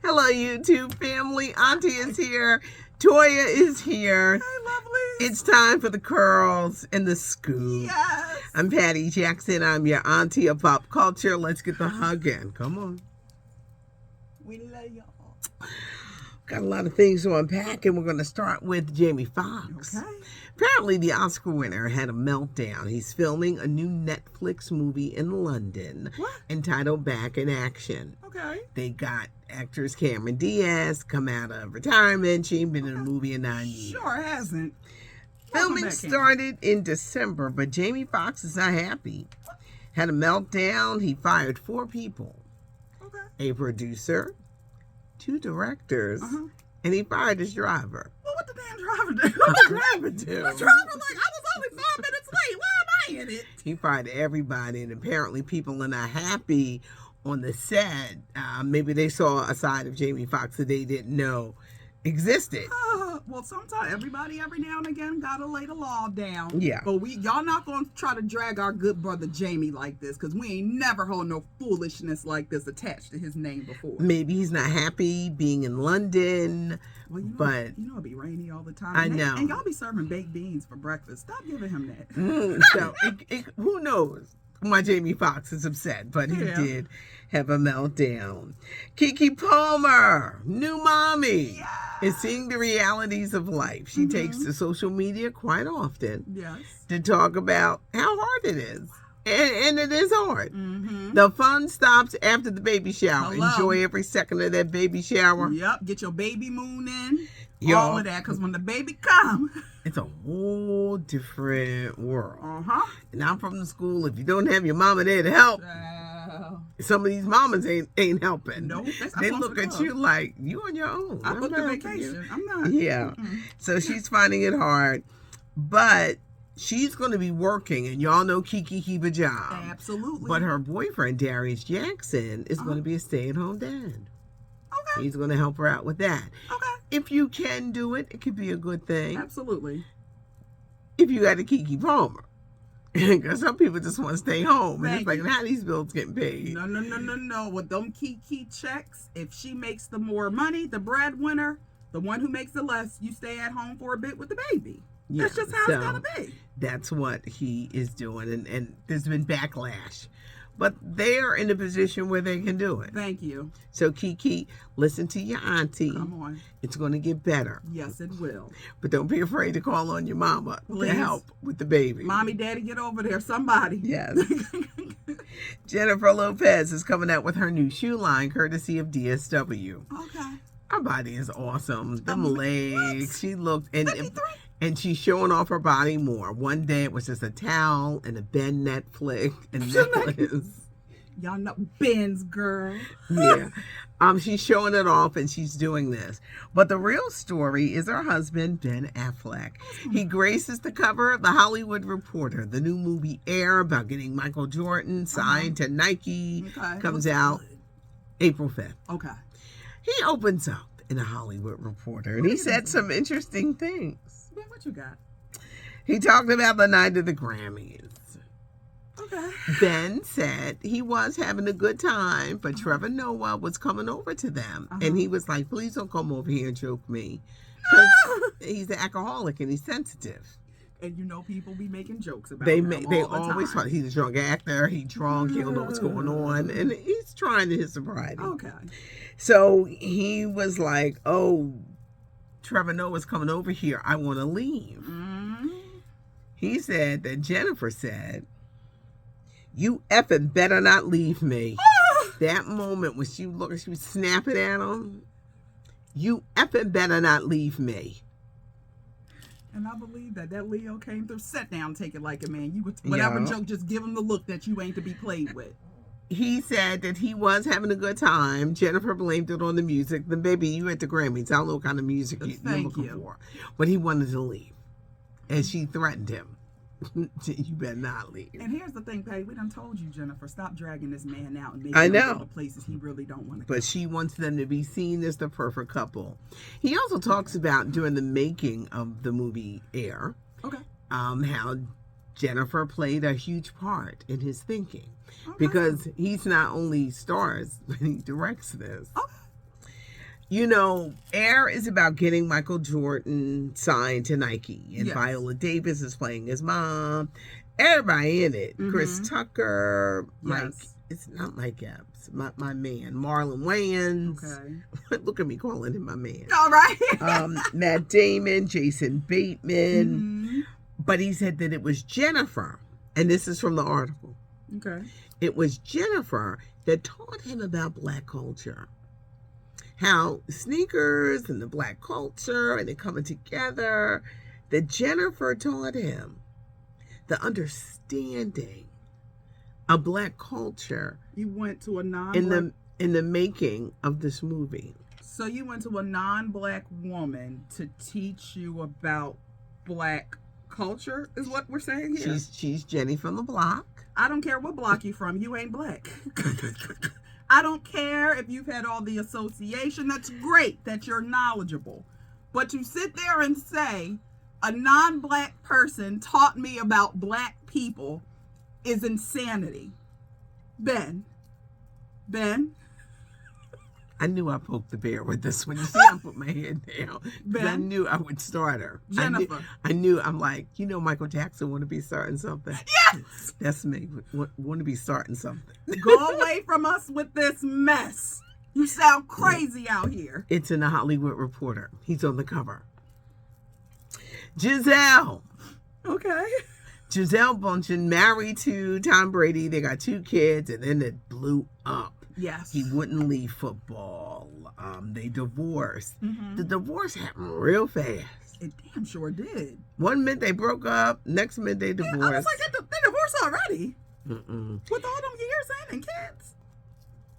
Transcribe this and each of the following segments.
Hello, YouTube family. Auntie is here. Toya is here. Hey, lovelies. It's time for the curls and the scoop. Yes. I'm Patty Jackson. I'm your auntie of pop culture. Let's get the hug in. Come on. We love y'all. Got a lot of things to unpack, and we're going to start with Jamie Foxx. Okay. Apparently, the Oscar winner had a meltdown. He's filming a new Netflix movie in London entitled Back in Action. Okay. They got actress Cameron Diaz come out of retirement. She ain't been in a movie in 9 years. Sure hasn't. Filming started in December, but Jamie Foxx is not happy. Had a meltdown. He fired 4 people. Okay. A producer, 2 directors, and he fired his driver. Well, what the damn driver do? What the driver do? The driver like, I was only 5 minutes late. Why am I in it? He fired everybody, and apparently people are not happy on the set. Maybe they saw a side of Jamie Foxx that they didn't know existed. Well, sometimes everybody every now and again gotta lay the law down. Yeah. But y'all not gonna try to drag our good brother Jamie like this, because we ain't never heard no foolishness like this attached to his name before. Maybe he's not happy being in London. Well, but it'd be rainy all the time. I know. And y'all be serving baked beans for breakfast. Stop giving him that. So who knows why Jamie Foxx is upset, but he did have a meltdown. Keke Palmer, new mommy, is seeing the realities of life. She takes to social media quite often to talk about how hard it is. And it is hard. The fun stops after the baby shower. Enjoy every second of that baby shower. Yep, get your baby moon in. All of that, because when the baby comes, it's a whole different world. And I'm from the school, if you don't have your mama there to help, some of these mamas ain't helping. Nope, they look at you like, you on your own. I booked a vacation. I'm not. Yeah. So she's finding it hard. But she's going to be working, and y'all know Keke keep a job. Absolutely. But her boyfriend, Darius Jackson, is going to be a stay-at-home dad. Okay. He's going to help her out with that. Okay. If you can do it, it could be a good thing. Absolutely. If you got a Keke Palmer. Because some people just want to stay home. And it's like, how these bills getting paid? No. With them Keke checks, if she makes the more money, the breadwinner, the one who makes the less, you stay at home for a bit with the baby. That's just how it's got to be. That's what he is doing. And there's been backlash. But they're in a position where they can do it. Thank you. So, Keke, listen to your auntie. Come on. It's going to get better. Yes, it will. But don't be afraid to call on your mama to help with the baby. Mommy, daddy, get over there. Somebody. Yes. Jennifer Lopez is coming out with her new shoe line, courtesy of DSW. Okay. Her body is awesome. Them legs. What? She looked... And she's showing off her body more. One day it was just a towel and a bend Netflix and necklace. Y'all know Ben's girl. Yeah. She's showing it off and she's doing this. But the real story is her husband, Ben Affleck. He graces the cover of The Hollywood Reporter. The new movie Air about getting Michael Jordan signed to Nike comes out April 5th. Okay. He opens up in The Hollywood Reporter and he said some interesting things. What you got? He talked about the night of the Grammys. Okay. Ben said he was having a good time, but Trevor Noah was coming over to them. And he was like, please don't come over here and choke me. Because he's an alcoholic and he's sensitive. And you know people be making jokes about they him they all the always time. thought he's a drunk actor. He's drunk. He don't know what's going on. And he's trying to his sobriety. Okay. So he was like, oh, Trevor Noah's coming over here. I want to leave. He said that Jennifer said, you effing better not leave me. That moment when she was snapping at him, you effing better not leave me. And I believe that Leo came through. Sit down, take it like a man. You would, whatever joke, just give him the look that you ain't to be played with. He said that he was having a good time. Jennifer blamed it on the music. The baby, you at the Grammys. I don't know what kind of music you're looking for. But he wanted to leave. And she threatened him. You better not leave. And here's the thing, Patty. We done told you, Jennifer, stop dragging this man out and making him go to places he really don't want to go. But she wants them to be seen as the perfect couple. He also talks about during the making of the movie Air, how Jennifer played a huge part in his thinking. Because he's not only stars, but he directs this. You know, Air is about getting Michael Jordan signed to Nike, and Yes. Viola Davis is playing his mom. Everybody in it. Chris Tucker, Mike. Yes. It's not Mike Epps, my man, Marlon Wayans. Okay. Look at me calling him my man. All right. Matt Damon, Jason Bateman. But he said that it was Jennifer, and this is from the article. Okay. It was Jennifer that taught him about Black culture. How sneakers and the Black culture and it coming together, that Jennifer taught him the understanding of Black culture. You went to a non-Black... in the making of this movie. So you went to a non-Black woman to teach you about Black culture, is what we're saying here? She's Jenny from the block. I don't care what block you from. You ain't Black. I don't care if you've had all the association. That's great that you're knowledgeable. But to sit there and say a non-Black person taught me about Black people is insanity. Ben. I knew I poked the bear with this one. You see, I put my head down. Ben. I knew I would start her. Jennifer. I knew. I'm like, Michael Jackson want to be starting something. Yes! That's me. Want to be starting something. Go away from us with this mess. You sound crazy out here. It's in the Hollywood Reporter. He's on the cover. Giselle. Okay. Giselle Bundchen married to Tom Brady. They got 2 kids, and then it blew up. Yes. He wouldn't leave football. They divorced. The divorce happened real fast. It damn sure did. One minute they broke up, next minute they divorced. I was like, they divorced already. Mm-mm. With all them years in and kids.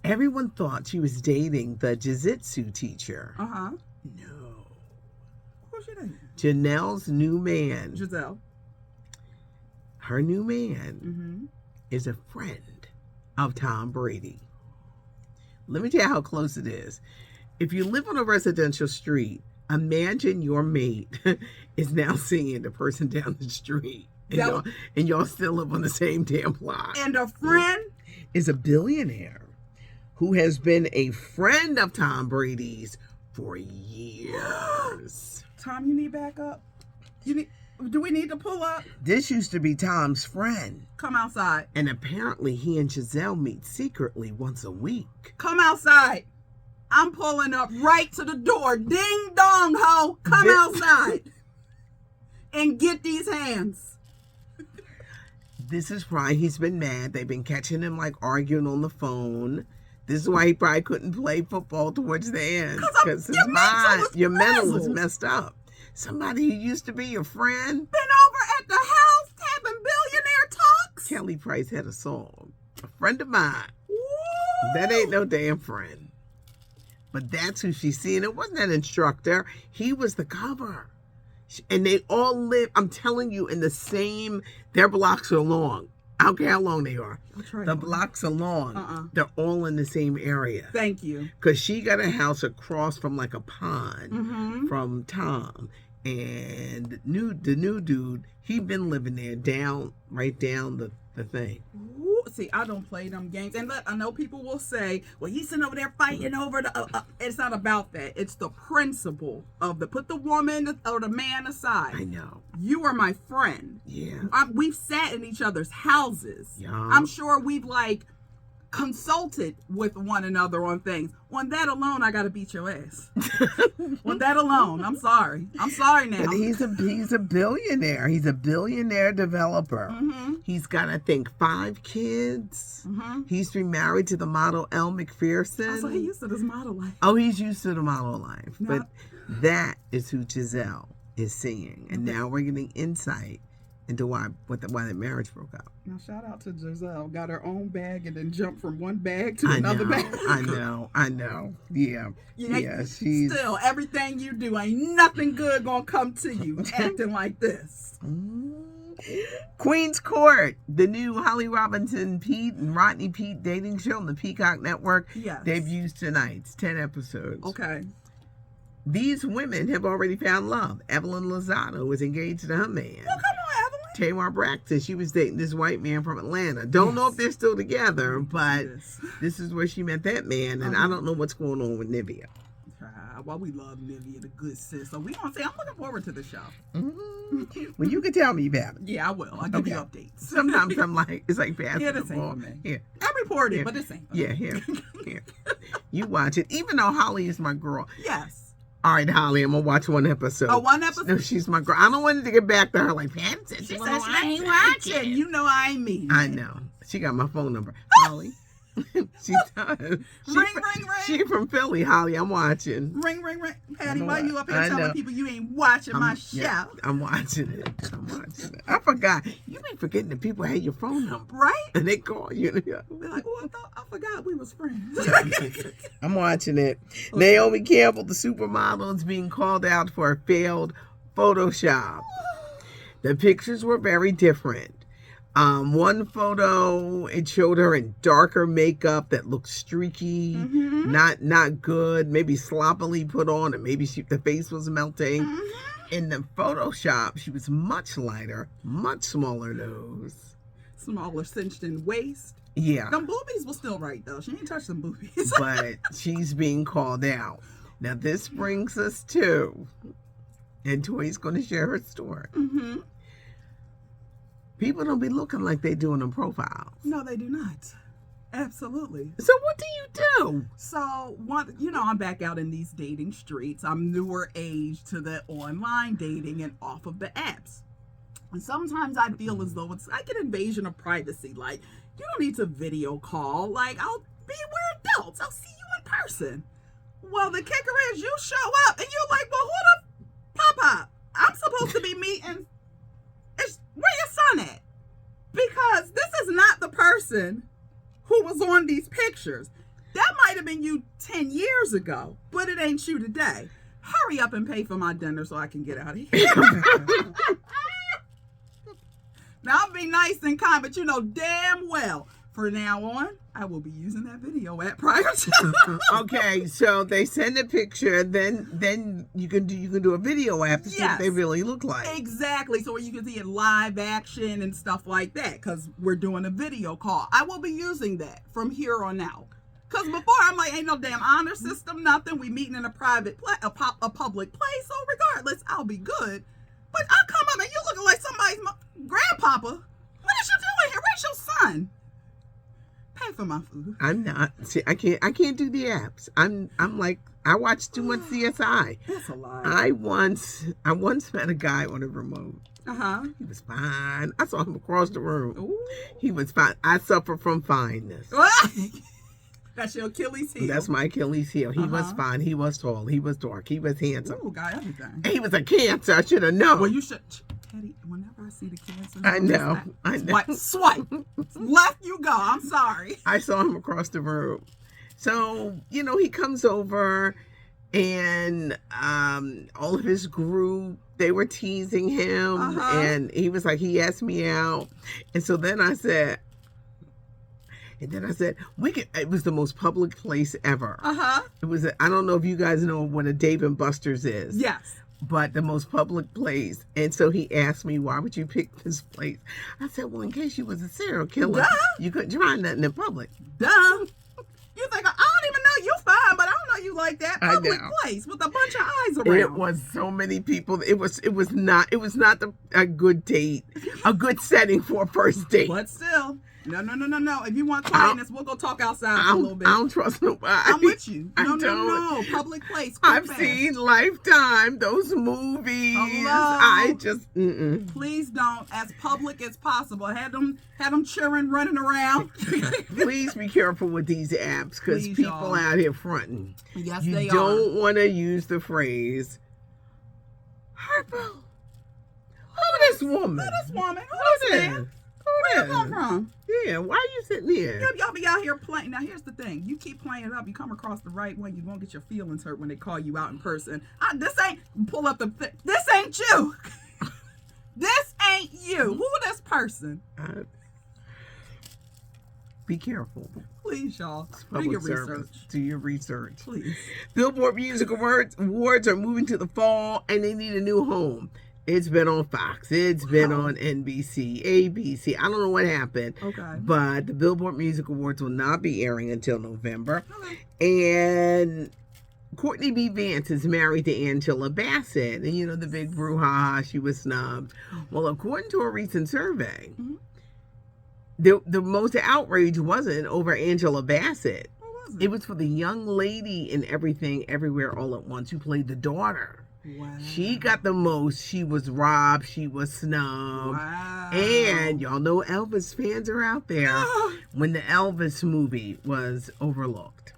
Everyone thought she was dating the jiu-jitsu teacher. Uh-huh. No. Who's she dating? Janelle's new man. Giselle. Her new man is a friend of Tom Brady. Let me tell you how close it is. If you live on a residential street, imagine your mate is now seeing the person down the street. And y'all still live on the same damn block. And a friend is a billionaire who has been a friend of Tom Brady's for years. Tom, you need backup? Do we need to pull up? This used to be Tom's friend. Come outside. And apparently he and Giselle meet secretly once a week. Come outside. I'm pulling up right to the door. Ding dong, ho. Come outside. And get these hands. This is why he's been mad. They've been catching him like arguing on the phone. This is why he probably couldn't play football towards the end. Because his mind, your mental is messed up. Somebody who used to be your friend. Been over at the house having billionaire talks. Kelly Price had a song. A friend of mine. Woo! That ain't no damn friend. But that's who she's seeing. It wasn't that instructor. He was the cover. And they all live, I'm telling you, in the same, their blocks are long. I don't care how long they are. The blocks are long. They're all in the same area. Thank you. Because she got a house across from like a pond from Tom. And the new dude, he been living there right down the thing. Ooh, see, I don't play them games. And I know people will say, well, he's sitting over there fighting over the... it's not about that. It's the principle of put the woman or the man aside. I know. You are my friend. Yeah. We've sat in each other's houses. Yeah. I'm sure we've consulted with one another on things. On that alone, I gotta beat your ass. On that alone, I'm sorry now. But he's a billionaire. He's a billionaire developer. He's got, I think, 5 kids. He's remarried to the model Elle McPherson. So he's used to this model life. Oh, he's used to the model life. No. But that is who Giselle is seeing, and now we're getting insight into why that marriage broke up. Now, shout out to Giselle. Got her own bag and then jumped from one bag to another bag. I know. Yeah. She's... Still, everything you do, ain't nothing good gonna come to you acting like this. Queen's Court, the new Holly Robinson Pete and Rodney Pete dating show on the Peacock Network, debuts tonight. It's 10 episodes. Okay. These women have already found love. Evelyn Lozado is engaged to her man. Well, come on, Evelyn. Tamar Braxton, she was dating this white man from Atlanta. Don't know if they're still together, but this is where she met that man, and I don't know what's going on with Nivea. Well, we love Nivea, the good sis. So we gonna say I'm looking forward to the show. Well, you can tell me about it. Yeah, I will. I'll give you updates. Sometimes I'm like, it's like Yeah, this ain't basketball. for me. Yeah. I reported, but this ain't for Yeah, me. here. You watch it. Even though Holly is my girl. Yes. All right, Holly, I'm going to watch one episode. Oh, one episode? No, she's my girl. I don't want to get back to her like, Pat said She she said she ain't watching. You know I ain't mean I it. know. She got my phone number. Holly. She does. Ring, ring. She from Philly, Holly. I'm watching. Ring. Patty, I know why you up here I telling know. people you ain't watching my show? Yeah, I'm watching it. I forgot. You be forgetting that people had your phone number. Right? And they call you. Be like, oh, I forgot we was friends. I'm watching it. Naomi Campbell, the supermodel, is being called out for a failed Photoshop. The pictures were very different. One photo, it showed her in darker makeup that looked streaky, not good, maybe sloppily put on, and maybe the face was melting. In the Photoshop, she was much lighter, much smaller nose. Smaller cinched in waist. Yeah. Them boobies was still right, though. She ain't touched them boobies. But she's being called out. Now, this brings us to, and Toy's going to share her story. People don't be looking like they do in them profiles. No, they do not. Absolutely. So what do you do? So, I'm back out in these dating streets. I'm newer age to the online dating and off of the apps. And sometimes I feel as though it's like an invasion of privacy. Like, you don't need to video call. Like, we're adults. I'll see you in person. Well, the kicker is you show up and you're like, well, who the pop-up? I'm supposed to be meeting. Where your son at? Because this is not the person who was on these pictures. That might have been you 10 years ago, but it ain't you today. Hurry up and pay for my dinner so I can get out of here. Now, I'll be nice and kind, but you know damn well, from now on, I will be using that video app prior to. Okay, so they send a picture, then you can do a video app to see what they really look like. Exactly, so you can see it live action and stuff like that, because we're doing a video call. I will be using that from here on out. Because before, I'm like, ain't no damn honor system, nothing. We meeting in a private a public place, so regardless, I'll be good. But I come up and you looking like somebody's grandpapa. What is you doing here? Where's your son? Pay for my food. I'm not. See, I can't do the apps. I'm like, I watch too much CSI. That's a lie. I once met a guy on a remote. He was fine. I saw him across the room. Ooh. He was fine. I suffer from fineness. That's your Achilles heel. That's my Achilles heel. He was fine. He was tall. He was dark. He was handsome. Ooh, got everything. He was a Cancer. I should have known. Well, you should. Teddy, whenever I see the Cancer, I know. Swipe. Left you go. I'm sorry. I saw him across the room. So, he comes over and all of his group, they were teasing him. And he was like, he asked me out. And so then I said, it was the most public place ever. It was, I don't know if you guys know what a Dave and Buster's is. Yes. But the most public place. And so he asked me, why would you pick this place? I said, well, in case you was a serial killer, you couldn't try nothing in public. Duh. You think, I don't even know you fine, but I don't know you like that public place with a bunch of eyes around. It was so many people. It was not a good date, a good setting for a first date. But still. No. If you want quietness, we'll go talk outside for a little bit. I don't trust nobody. I'm with you. No. Public place. I've seen Lifetime, those movies. Hello? I just, Please don't. As public as possible. Had them cheering, running around. Please be careful with these apps because people y'all. out here fronting. Yes, you they don't want to use the phrase, Harpo. Who this woman? Who this man? Where you come from? Yeah, why are you sitting here? Y'all be out here playing. Now, here's the thing. You keep playing it up. You come across the right one, you're going to get your feelings hurt when they call you out in person. This ain't you. This ain't you. Who this person? Be careful. Please, y'all. Do your service. research. Do your research. Please. Billboard Music Awards are moving to the fall, and they need a new home. It's been on Fox. It's been on NBC, ABC. I don't know what happened. Okay. But the Billboard Music Awards will not be airing until November. Okay. And Courtney B. Vance is married to Angela Bassett, and you know the big brouhaha, she was snubbed. Well, according to a recent survey, the most outrage wasn't over Angela Bassett. What was it? It was for the young lady in Everything Everywhere All at Once who played the daughter. Wow. She got the most. She was robbed. She was snubbed. Wow. And y'all know Elvis fans are out there. When the Elvis movie was overlooked,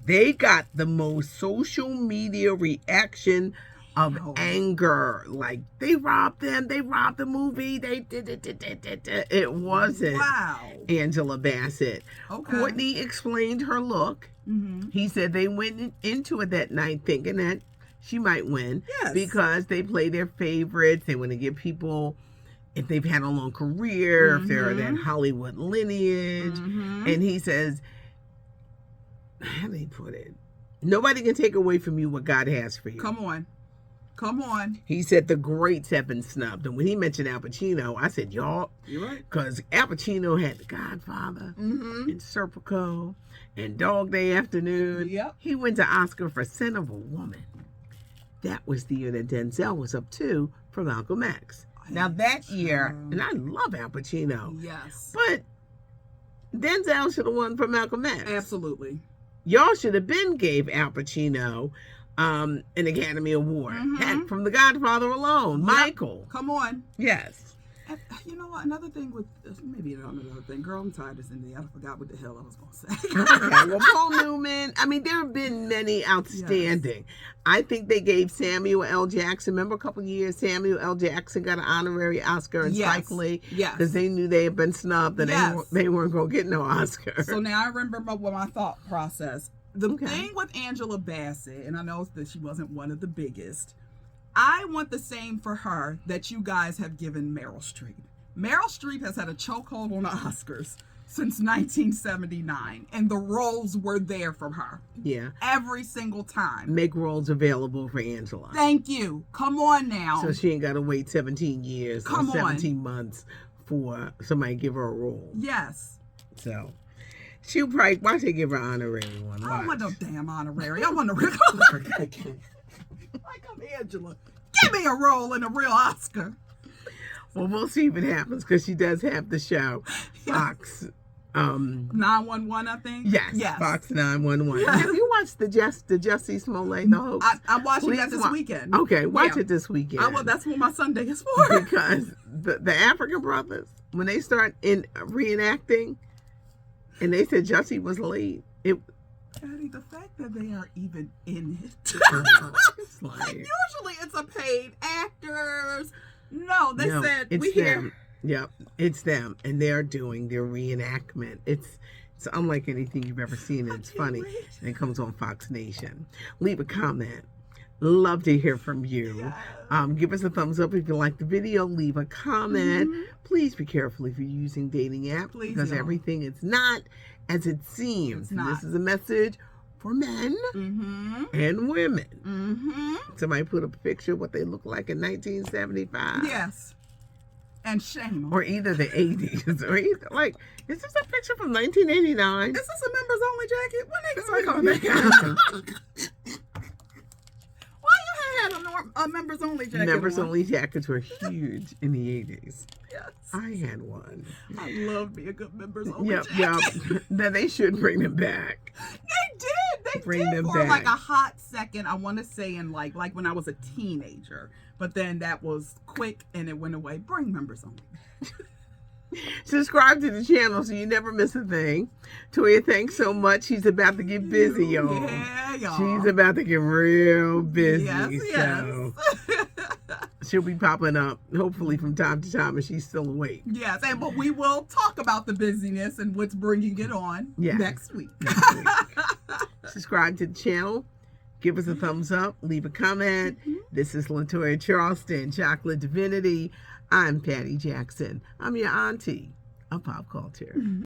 they got the most social media reaction of anger. Like, they robbed them. They robbed the movie. They did it. It wasn't Angela Bassett. Okay. Courtney explained her look. He said they went into it that night thinking that she might win because they play their favorites. They want to give people, if they've had a long career, if they're that Hollywood lineage. And he says, how do he put it? Nobody can take away from you what God has for you. Come on. Come on. He said the greats have been snubbed. And when he mentioned Al Pacino, I said, y'all. You're right. Because Al Pacino had The Godfather and Serpico and Dog Day Afternoon. Yep. He went to Oscar for Scent of a Woman. That was the year that Denzel was up too for Malcolm X. Now that year, and I love Al Pacino. Yes. But Denzel should have won for Malcolm X. Absolutely. Y'all should have been gave Al Pacino an Academy Award. Heck, from The Godfather alone. Michael. Come on. Yes. And, you know what? Another thing with maybe another thing. Girl, I'm tired of Cindy. I forgot what the hell I was going to say. Okay. Well, Paul Newman. I mean, there have been many outstanding. I think they gave Samuel L. Jackson. Remember a couple of years, Samuel L. Jackson got an honorary Oscar in Spike Lee because they knew they had been snubbed and they weren't going to get no Oscar. So now I remember what my thought process. The thing with Angela Bassett, and I know that she wasn't one of the biggest, I want the same for her that you guys have given Meryl Streep. Meryl Streep has had a chokehold on the Oscars since 1979, and the roles were there for her. Yeah. Every single time. Make roles available for Angela. Thank you. Come on now. So she ain't got to wait 17 years or 17 months for somebody to give her a role. Yes. So she'll probably, why should they give her an honorary one? I don't want no damn honorary. I want a real like I'm Angela. Give me a role in a real Oscar. Well, we'll see if it happens because she does have the show Fox 911, I think. Yes. Fox 911. Have you watched the Jussie Smollett, the host? I'm watching that this weekend. Okay, watch it this weekend. Well, that's what my Sunday is for. Because the African brothers, when they start in reenacting, and they said Jussie was late, Patty, the fact that they are even in it. It's like, usually it's a paid actors. No, they said it's we them. here. Yep, it's them, and they're doing their reenactment. It's unlike anything you've ever seen, and it's funny. And it comes on Fox Nation. Leave a comment. Love to hear from you. Give us a thumbs up if you like the video. Leave a comment. Please be careful if you're using dating apps because everything is not as it seems. This is a message for men and women. Somebody put a picture of what they look like in 1975. Yes. And shame them. Or either the 80s. Or either, like, is this a picture from 1989? Is this a members only jacket? When niggas are coming back? Why you had a members only jacket? Members only jackets were huge in the 80s. Yes. I had one. I love me a good members only jacket. Yep. Then they should bring them back. They did. They bring did them for back. like a hot second. I want to say in like when I was a teenager. But then that was quick and it went away. Bring members only back. Subscribe to the channel so you never miss a thing. Toya, thanks so much. She's about to get busy, y'all. Yeah, y'all. She's about to get real busy. Yes. So she'll be popping up, hopefully from time to time, if she's still awake. Yes, but we will talk about the busyness and what's bringing it on next week. Subscribe to the channel. Give us a thumbs up. Leave a comment. This is LaToya Charleston, Chocolate Divinity. I'm Patty Jackson. I'm your auntie of pop culture.